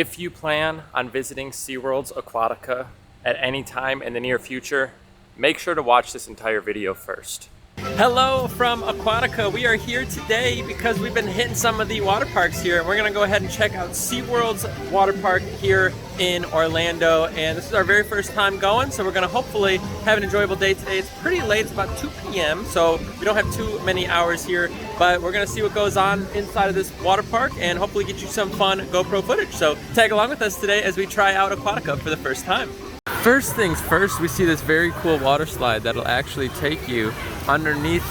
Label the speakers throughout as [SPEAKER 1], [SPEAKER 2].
[SPEAKER 1] If you plan on visiting SeaWorld's Aquatica at any time in the near future, make sure to watch this entire video first. Hello from Aquatica. We are here today because we've been hitting some of the water parks here, and we're gonna go ahead and check out SeaWorld's water park here in Orlando. And this is our very first time going, so we're gonna hopefully have an enjoyable day today. It's pretty late, it's about 2 p.m., so we don't have too many hours here, but we're gonna see what goes on inside of this water park and hopefully get you some fun GoPro footage. So tag along with us today as we try out Aquatica for the first time. First things first, we see this very cool water slide that'll actually take you underneath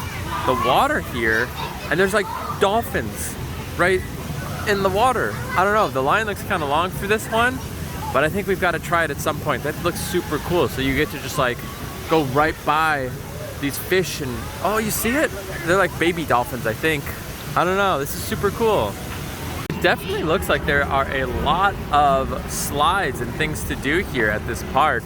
[SPEAKER 1] the water here, and there's like dolphins right in the water. I don't know, the line looks kind of long for this one, but I think we've got to try it at some point. That looks super cool. So you get to just like go right by these fish, and oh, you see it? They're like baby dolphins, I think. I don't know, this is super cool. Definitely looks like there are a lot of slides and things to do here at this park,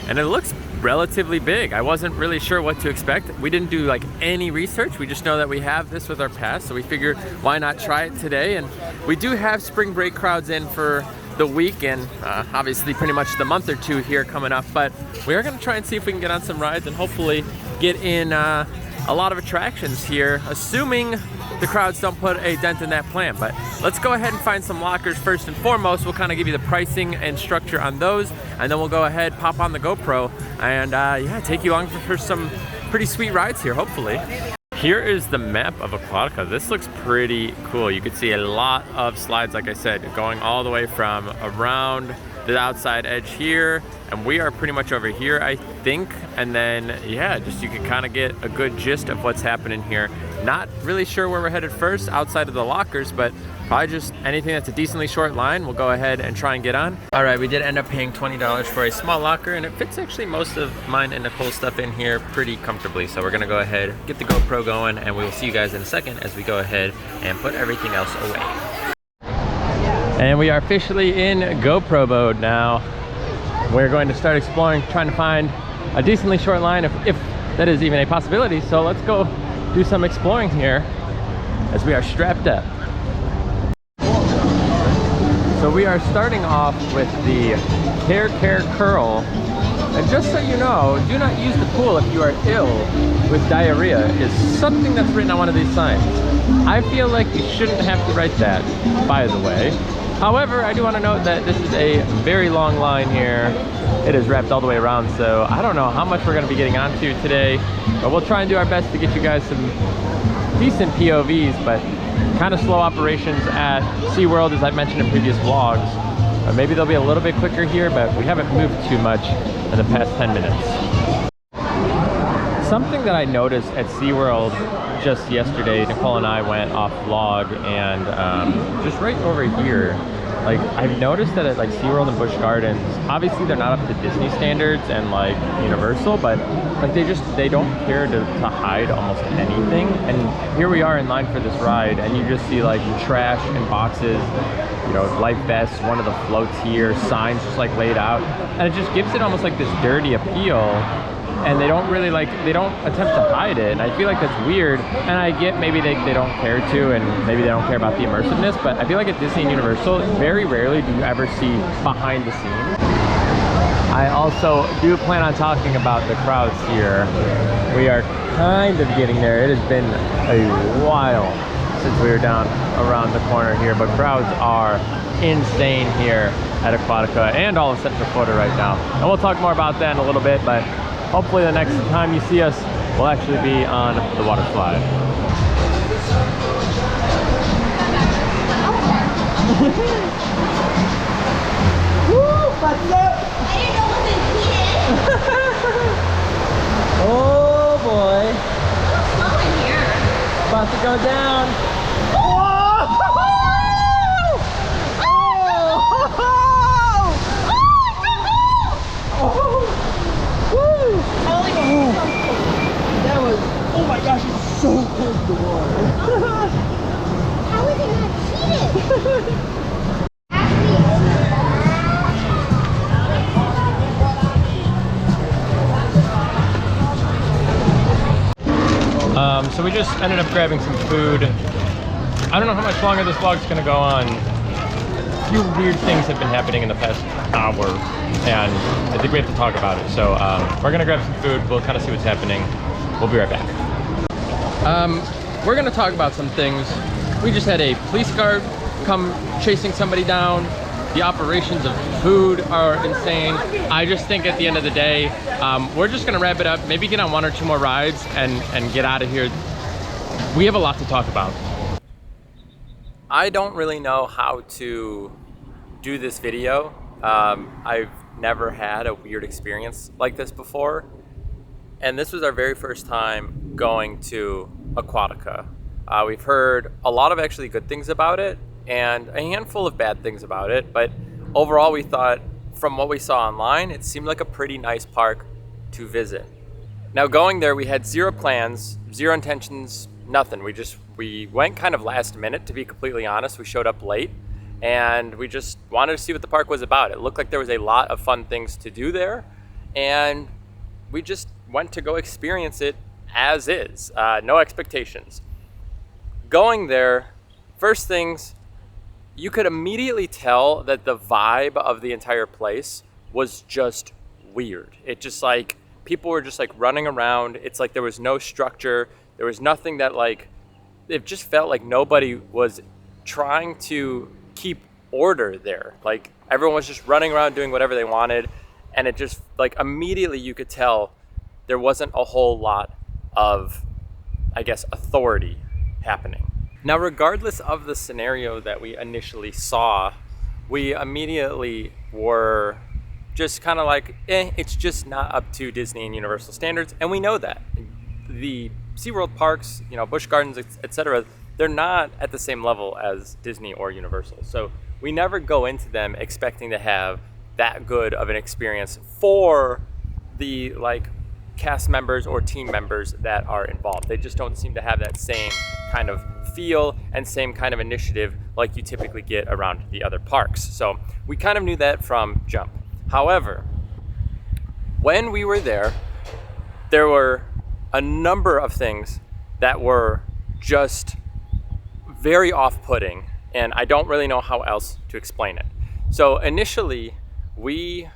[SPEAKER 1] and it looks relatively big. I wasn't really sure what to expect. We didn't do like any research. We just know that we have this with our pass, so we figured why not try it today. And we do have spring break crowds in for the weekend, obviously pretty much the month or two here coming up, but we are going to try and see if we can get on some rides and hopefully get in a lot of attractions here, assuming the crowds don't put a dent in that plan. But let's go ahead and find some lockers first and foremost. We'll kind of give you the pricing and structure on those, and then we'll go ahead, pop on the GoPro, and yeah, take you along for some pretty sweet rides here, hopefully. Here is the map of Aquatica. This looks pretty cool. You can see a lot of slides, like I said, going all the way from around the outside edge here, and we are pretty much over here, I think. And then yeah, just you can kind of get a good gist of what's happening here. Not really sure where we're headed first outside of the lockers, but probably just anything that's a decently short line we'll go ahead and try and get on. All right, we did end up paying $20 for a small locker, and it fits actually most of mine and Nicole's stuff in here pretty comfortably. So we're gonna go ahead, get the GoPro going, and we will see you guys in a second as we go ahead and put everything else away. And we are officially in GoPro mode now. We're going to start exploring, trying to find a decently short line, if that is even a possibility. So let's go do some exploring here as we are strapped up. So we are starting off with the Hair Care Curl. And just so you know, do not use the pool if you are ill with diarrhea is something that's written on one of these signs. I feel like you shouldn't have to write that, by the way. However, I do want to note that this is a very long line here. It is wrapped all the way around, so I don't know how much we're going to be getting onto today, but we'll try and do our best to get you guys some decent POVs, but kind of slow operations at SeaWorld, as I've mentioned in previous vlogs. Maybe they'll be a little bit quicker here, but we haven't moved too much in the past 10 minutes. Something that I noticed at SeaWorld just yesterday, Nicole and I went off vlog, and just right over here, like I've noticed that at like SeaWorld and Busch Gardens, obviously they're not up to Disney standards and like Universal, but like they don't care to hide almost anything. And here we are in line for this ride, and you just see like trash and boxes, you know, life vests, one of the floats here, signs just like laid out, and it just gives it almost like this dirty appeal. And they don't really they don't attempt to hide it, and I feel like that's weird. And I get maybe they don't care to, and maybe they don't care about the immersiveness, but I feel like at Disney and Universal, very rarely do you ever see behind the scenes. I also do plan on talking about the crowds here. We are kind of getting there. It has been a while since we were down around the corner here, but crowds are insane here at Aquatica and all of Central Florida right now. And we'll talk more about that in a little bit, but hopefully the next time you see us, we'll actually be on the water slide.
[SPEAKER 2] Woo! What's up? I didn't know what this heated.
[SPEAKER 1] Oh boy.
[SPEAKER 2] It's slow in here.
[SPEAKER 1] About to go down.
[SPEAKER 2] That was, oh my gosh, it's so close to water. How is it not heated?
[SPEAKER 1] So we just ended up grabbing some food. I don't know how much longer this vlog's gonna go on. few weird things have been happening in the past hour, and I think we have to talk about it. So we're gonna grab some food. We'll kind of see what's happening. We'll be right back. We're gonna talk about some things. We just had a police guard come chasing somebody down. The operations of food are insane. I just think at the end of the day, we're just gonna wrap it up, maybe get on 1 or 2 more rides and get out of here. We have a lot to talk about. I don't really know how to do this video. I've never had a weird experience like this before. And this was our very first time going to Aquatica. We've heard a lot of actually good things about it and a handful of bad things about it, but overall we thought, from what we saw online, it seemed like a pretty nice park to visit. Now going there, we had zero plans, zero intentions, nothing. We went kind of last minute, to be completely honest. We showed up late and we just wanted to see what the park was about. It looked like there was a lot of fun things to do there, and we just went to go experience it as is, no expectations. Going there, first things, you could immediately tell that the vibe of the entire place was just weird. It just like, people were just like running around. It's like there was no structure. There was nothing that like, it just felt like nobody was trying to keep order there. Like everyone was just running around doing whatever they wanted. And it just like immediately you could tell there wasn't a whole lot of, I guess, authority happening. Now, regardless of the scenario that we initially saw, we immediately were just kind of like, it's just not up to Disney and Universal standards. And we know that. The SeaWorld parks, you know, Busch Gardens, etc., they're not at the same level as Disney or Universal. So we never go into them expecting to have that good of an experience for the like cast members or team members that are involved. They just don't seem to have that same kind of feel and same kind of initiative like you typically get around the other parks. So we kind of knew that from jump. However, when we were there were a number of things that were just very off-putting, and I don't really know how else to explain it. So initially, we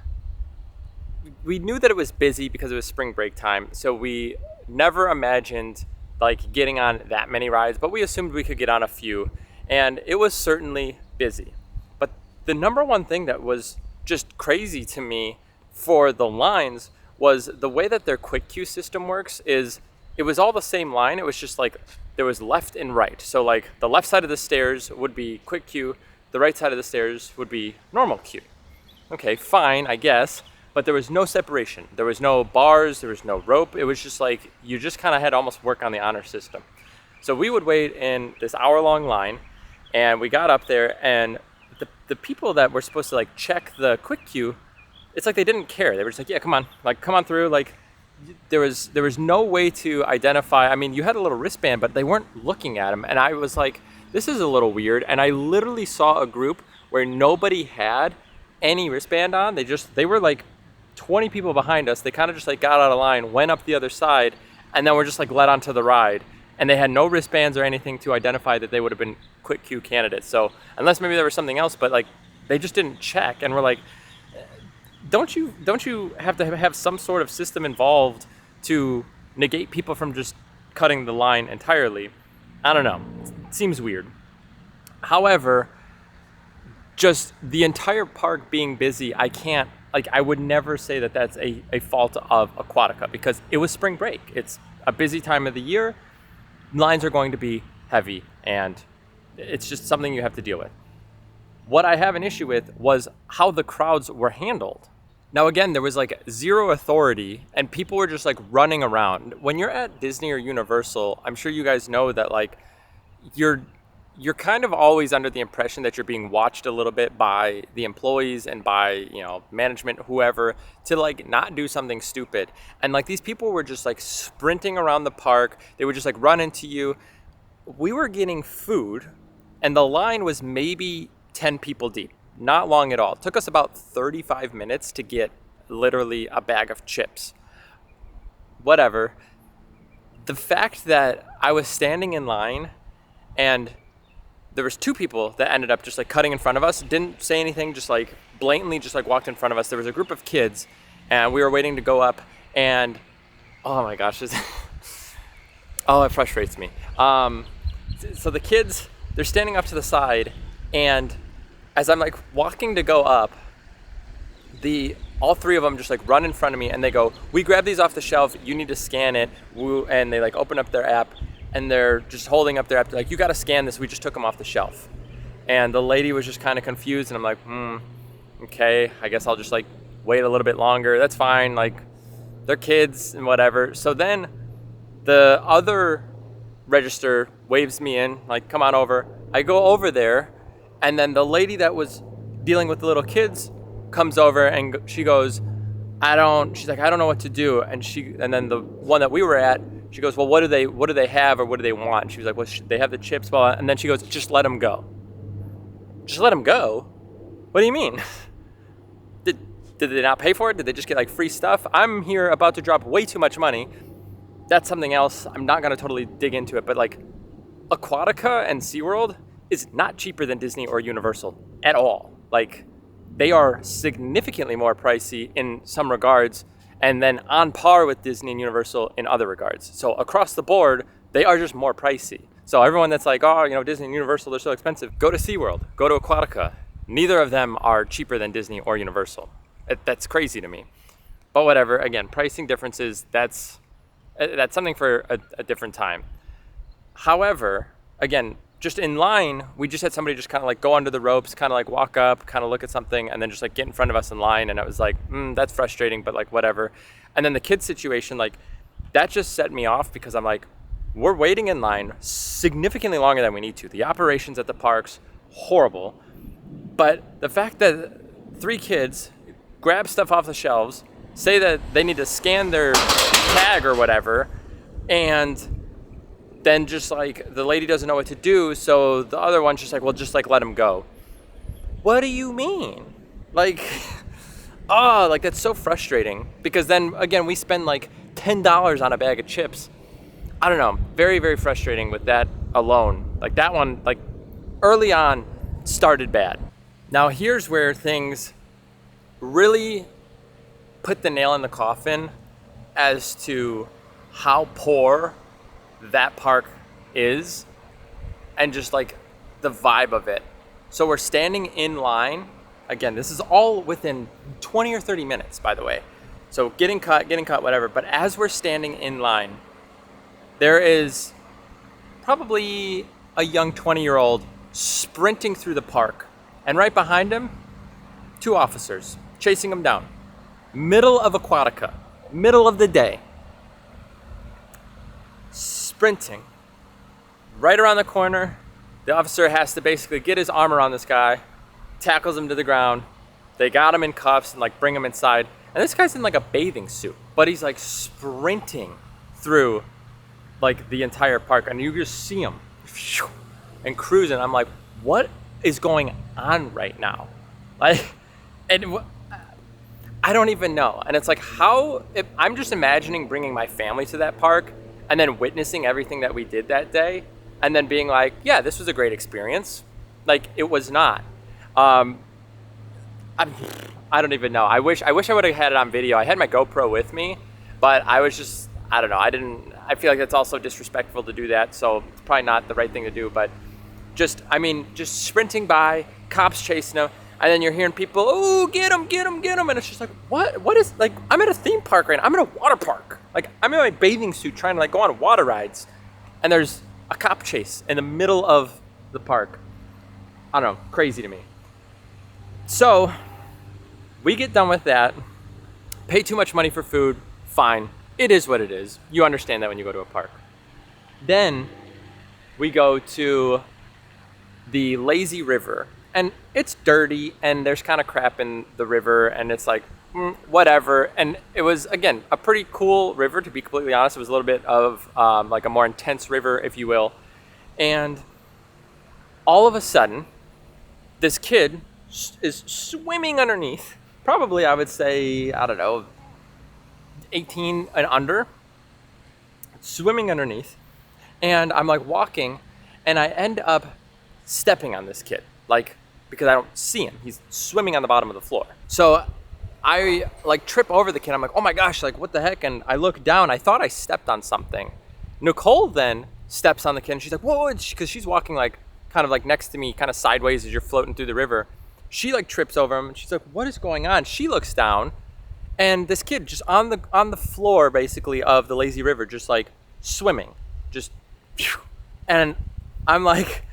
[SPEAKER 1] knew that it was busy because it was spring break time, so we never imagined like getting on that many rides, but we assumed we could get on a few, and it was certainly busy. But the number one thing that was just crazy to me for the lines was the way that their quick queue system works. Is it was all the same line. It was just like there was left and right. So like the left side of the stairs would be quick queue, the right side of the stairs would be normal queue. Okay, fine, I guess. But there was no separation. There was no bars, there was no rope. It was just like, you just kind of had to almost work on the honor system. So we would wait in this hour-long line, and we got up there, and the people that were supposed to like check the quick queue, it's like they didn't care. They were just like, yeah, come on through. Like there was no way to identify. I mean, you had a little wristband, but they weren't looking at them. And I was like, this is a little weird. And I literally saw a group where nobody had any wristband on. They were like 20 people behind us. They kind of just like got out of line, went up the other side, and then were just like led onto the ride. And they had no wristbands or anything to identify that they would have been quick queue candidates. So unless maybe there was something else, but like they just didn't check. And we're like, don't you have to have some sort of system involved to negate people from just cutting the line entirely? I don't know. It seems weird. However, just the entire park being busy, I would never say that that's a fault of Aquatica, because it was spring break. It's a busy time of the year. Lines are going to be heavy, and it's just something you have to deal with. What I have an issue with was how the crowds were handled. Now again, there was like zero authority, and people were just like running around. When you're at Disney or Universal, I'm sure you guys know that like you're kind of always under the impression that you're being watched a little bit by the employees and by, you know, management, whoever, to like not do something stupid. And like these people were just like sprinting around the park. They would just like run into you. We were getting food, and the line was maybe 10 people deep. Not long at all. It took us about 35 minutes to get literally a bag of chips. Whatever. The fact that I was standing in line and there was two people that ended up just like cutting in front of us, didn't say anything, just like blatantly just like walked in front of us. There was a group of kids and we were waiting to go up, and oh my gosh, oh, it frustrates me. So the kids, they're standing up to the side, and as I'm like walking to go up, all three of them just like run in front of me and they go, "We grab these off the shelf, you need to scan it." And they like open up their app and they're just holding up their app. They're like, "You got to scan this, we just took them off the shelf." And the lady was just kind of confused, and I'm like, okay, I guess I'll just like wait a little bit longer. That's fine, like they're kids and whatever. So then the other register waves me in, like, "Come on over." I go over there, and then the lady that was dealing with the little kids comes over and she goes, she's like, "I don't know what to do." And then the one that we were at, she goes, "Well, what do they have, or what do they want?" And she was like, "Well, they have the chips." Well, and then she goes, "Just let them go." Just let them go? What do you mean? Did they not pay for it? Did they just get like free stuff? I'm here about to drop way too much money. That's something else. I'm not gonna totally dig into it, but like Aquatica and SeaWorld is not cheaper than Disney or Universal at all. Like, they are significantly more pricey in some regards, and then on par with Disney and Universal in other regards. So across the board, they are just more pricey. So everyone that's like, "Oh, Disney and Universal, they're so expensive," go to SeaWorld, go to Aquatica. Neither of them are cheaper than Disney or Universal. That's crazy to me. But whatever, again, pricing differences, that's something for a different time. However, again, just in line, we just had somebody just kind of like go under the ropes, kind of like walk up, kind of look at something, and then just like get in front of us in line. And it was like, that's frustrating, but like whatever. And then the kids situation, like that just set me off, because I'm like, we're waiting in line significantly longer than we need to. The operations at the parks, horrible. But the fact that 3 kids grab stuff off the shelves, say that they need to scan their tag or whatever, and then just like the lady doesn't know what to do, so the other one's just like, "Well, just like let him go." What do you mean? Like, oh, like that's so frustrating, because then again, we spend like $10 on a bag of chips. I don't know, very, very frustrating with that alone. Like that one, like early on started bad. Now here's where things really put the nail in the coffin as to how poor that park is, and just like the vibe of it. So we're standing in line. Again, this is all within 20 or 30 minutes, by the way. So getting cut, whatever. But as we're standing in line, there is probably a young 20-year-old sprinting through the park. And right behind him, 2 officers chasing him down. Middle of Aquatica, middle of the day. Sprinting. Right around the corner, the officer has to basically get his arm around this guy, tackles him to the ground. They got him in cuffs and like bring him inside. And this guy's in like a bathing suit, but he's like sprinting through like the entire park, and you just see him and cruising. I'm like, what is going on right now? Like, and I don't even know. And it's like, I'm just imagining bringing my family to that park and then witnessing everything that we did that day, and then being like, yeah, this was a great experience. Like, it was not. I don't even know. I wish I would have had it on video. I had my GoPro with me, but I was just, I don't know. I feel like that's also disrespectful to do that, so it's probably not the right thing to do. But just sprinting by, cops chasing him, and then you're hearing people, "Oh, get him, get him, get him." And it's just like, what is, like, I'm at a theme park right now. I'm in a water park. Like, I'm in my bathing suit trying to like go on water rides, and there's a cop chase in the middle of the park. I don't know, crazy to me. So we get done with that, pay too much money for food, fine. It is what it is. You understand that when you go to a park. Then we go to the lazy river, and it's dirty, and there's kind of crap in the river, and it's like, whatever. And it was, again, a pretty cool river, to be completely honest. It was a little bit of like a more intense river, if you will. And all of a sudden, this kid is swimming underneath, probably, I would say, I don't know, 18 and under, swimming underneath. And I'm like walking, and I end up stepping on this kid, like, because I don't see him. He's swimming on the bottom of the floor. So I like trip over the kid. I'm like, oh my gosh, like what the heck? And I look down, I thought I stepped on something. Nicole then steps on the kid and she's like, whoa, because she's walking like kind of like next to me, kind of sideways as you're floating through the river. She like trips over him and she's like, what is going on? She looks down and this kid just on the floor basically of the lazy river, just like swimming, just, and I'm like,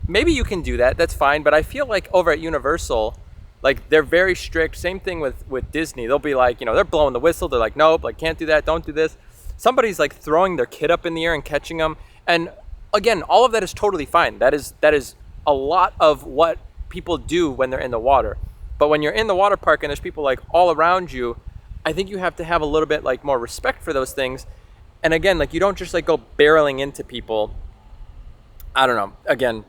[SPEAKER 1] maybe you can do that, that's fine, but I feel like over at Universal, like they're very strict. Same thing with Disney. They'll be like, they're blowing the whistle. They're like, nope, like can't do that, don't do this. Somebody's like throwing their kid up in the air and catching them. And again, all of that is totally fine. That is a lot of what people do when they're in the water. But when you're in the water park and there's people like all around you, I think you have to have a little bit like more respect for those things. And again, like you don't just like go barreling into people. I don't know. Again,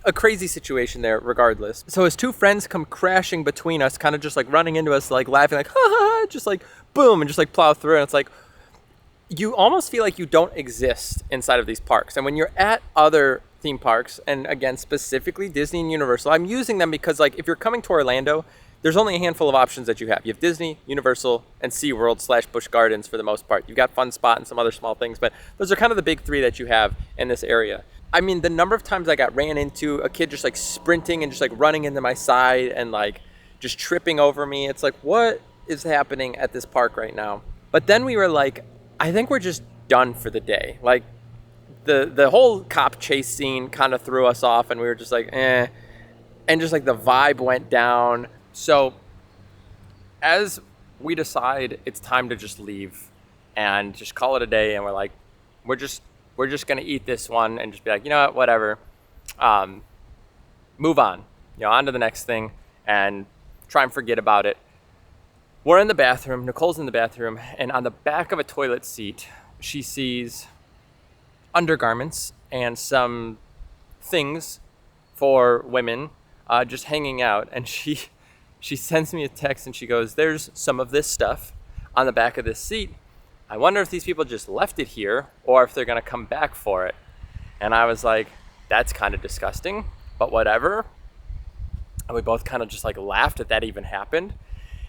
[SPEAKER 1] a crazy situation there regardless. So his two friends come crashing between us, kind of just like running into us, like laughing, like, ha ha ha, just like boom, and just like plow through. And it's like, you almost feel like you don't exist inside of these parks. And when you're at other theme parks, and again, specifically Disney and Universal, I'm using them because like if you're coming to Orlando, there's only a handful of options that you have. You have Disney, Universal, and SeaWorld / Busch Gardens for the most part. You've got Fun Spot and some other small things, but those are kind of the big three that you have in this area. I mean, the number of times I got ran into, a kid just like sprinting and just like running into my side and like just tripping over me. It's like, what is happening at this park right now? But then we were like, I think we're just done for the day. Like the whole cop chase scene kind of threw us off and we were just like, eh. And just like the vibe went down. So as we decide it's time to just leave and just call it a day, and we're like, we're just going to eat this one and just be like, you know what, whatever. Move on, on to the next thing and try and forget about it. We're in the bathroom, Nicole's in the bathroom, and on the back of a toilet seat, she sees undergarments and some things for women just hanging out. And she sends me a text and she goes, there's some of this stuff on the back of this seat. I wonder if these people just left it here or if they're going to come back for it. And I was like, that's kind of disgusting, but whatever. And we both kind of just like laughed at that even happened.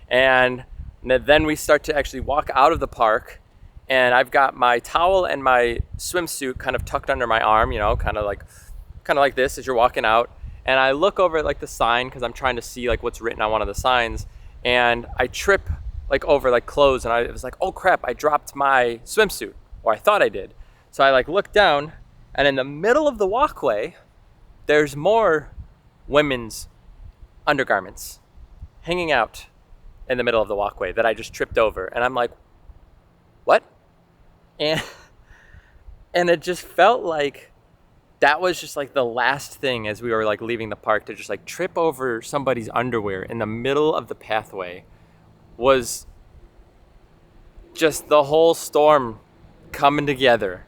[SPEAKER 1] And then we start to actually walk out of the park, and I've got my towel and my swimsuit kind of tucked under my arm, kind of like this as you're walking out. And I look over at like the sign because I'm trying to see like what's written on one of the signs, and I trip like over like clothes, and I was like, oh crap, I dropped my swimsuit, or I thought I did. So I like look down, and in the middle of the walkway, there's more women's undergarments hanging out in the middle of the walkway that I just tripped over. And I'm like, what? And it just felt like that was just like the last thing as we were like leaving the park, to just like trip over somebody's underwear in the middle of the pathway was just the whole storm coming together.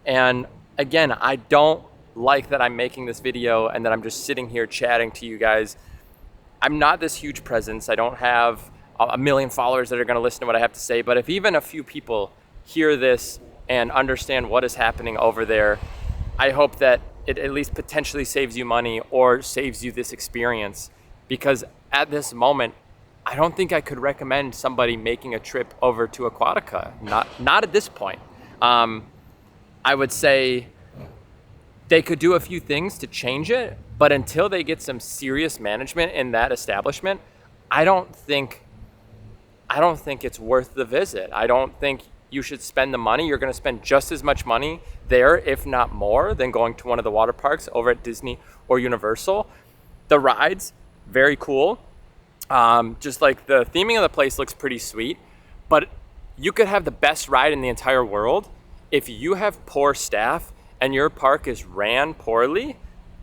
[SPEAKER 1] And again, I don't like that I'm making this video and that I'm just sitting here chatting to you guys. I'm not this huge presence. I don't have a million followers that are going to listen to what I have to say. But if even a few people hear this and understand what is happening over there, I hope that it at least potentially saves you money or saves you this experience. Because at this moment, I don't think I could recommend somebody making a trip over to Aquatica. Not at this point. I would say they could do a few things to change it, but until they get some serious management in that establishment, I don't think it's worth the visit. I don't think you should spend the money. You're going to spend just as much money there, if not more, than going to one of the water parks over at Disney or Universal. The rides, very cool. Just like the theming of the place looks pretty sweet, but you could have the best ride in the entire world. If you have poor staff and your park is ran poorly,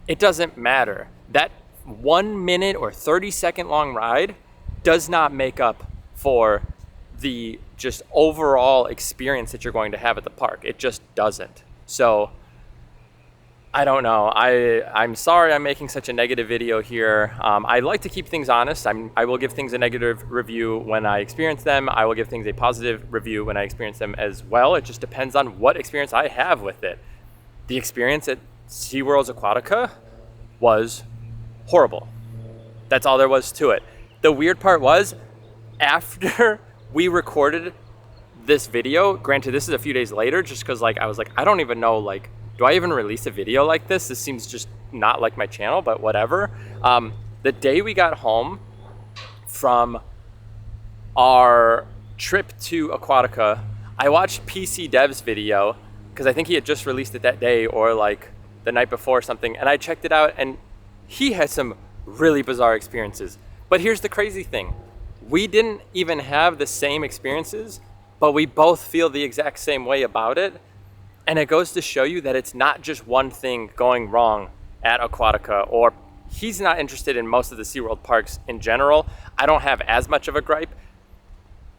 [SPEAKER 1] it doesn't matter. That 1 minute or 30-second long ride does not make up for the just overall experience that you're going to have at the park. It just doesn't. So I don't know. I'm sorry I'm making such a negative video here. I like to keep things honest. I will give things a negative review when I experience them. I will give things a positive review when I experience them as well. It just depends on what experience I have with it. The experience at SeaWorld's Aquatica was horrible. That's all there was to it. The weird part was, after we recorded this video, granted this is a few days later, just because like I was like, I don't even know, like, do I even release a video like this? This seems just not like my channel, but whatever. The day we got home from our trip to Aquatica, I watched PC Dev's video because I think he had just released it that day or like the night before or something, and I checked it out and he had some really bizarre experiences. But here's the crazy thing. We didn't even have the same experiences, but we both feel the exact same way about it. And it goes to show you that it's not just one thing going wrong at Aquatica, or he's not interested in most of the SeaWorld parks in general. I don't have as much of a gripe,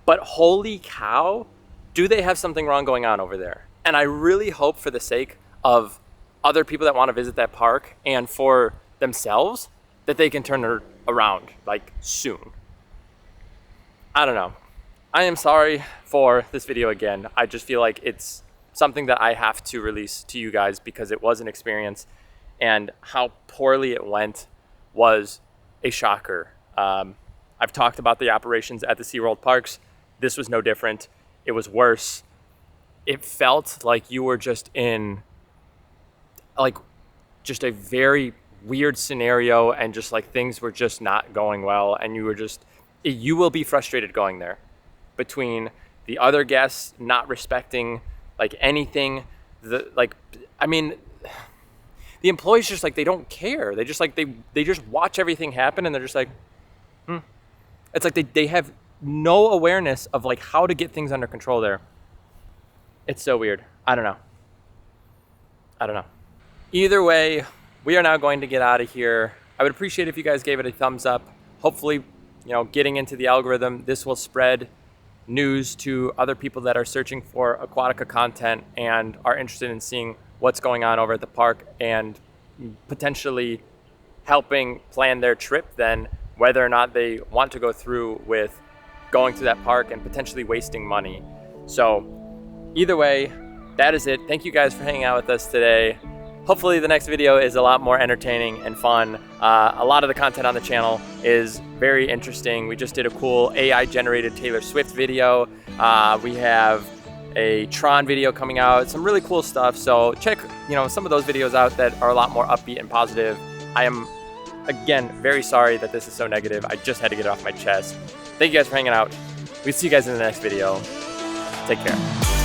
[SPEAKER 1] but holy cow, do they have something wrong going on over there? And I really hope, for the sake of other people that want to visit that park and for themselves, that they can turn it around like soon. I don't know. I am sorry for this video again. I just feel like it's something that I have to release to you guys because it was an experience, and how poorly it went was a shocker. I've talked about the operations at the SeaWorld parks. This was no different. It was worse. It felt like you were just in like just a very weird scenario, and just like things were just not going well, and you will be frustrated going there, between the other guests not respecting like anything, the employees just like, they don't care. They just like they just watch everything happen, and they're just like, It's like they have no awareness of like how to get things under control there. It's so weird. I don't know. Either way, we are now going to get out of here. I would appreciate if you guys gave it a thumbs up. Hopefully, getting into the algorithm, this will spread news to other people that are searching for Aquatica content and are interested in seeing what's going on over at the park, and potentially helping plan their trip then, whether or not they want to go through with going to that park and potentially wasting money. So either way, that is it. Thank you guys for hanging out with us today. Hopefully the next video is a lot more entertaining and fun. A lot of the content on the channel is very interesting. We just did a cool AI generated Taylor Swift video. We have a Tron video coming out, some really cool stuff. So check, some of those videos out that are a lot more upbeat and positive. I am, again, very sorry that this is so negative. I just had to get it off my chest. Thank you guys for hanging out. We'll see you guys in the next video. Take care.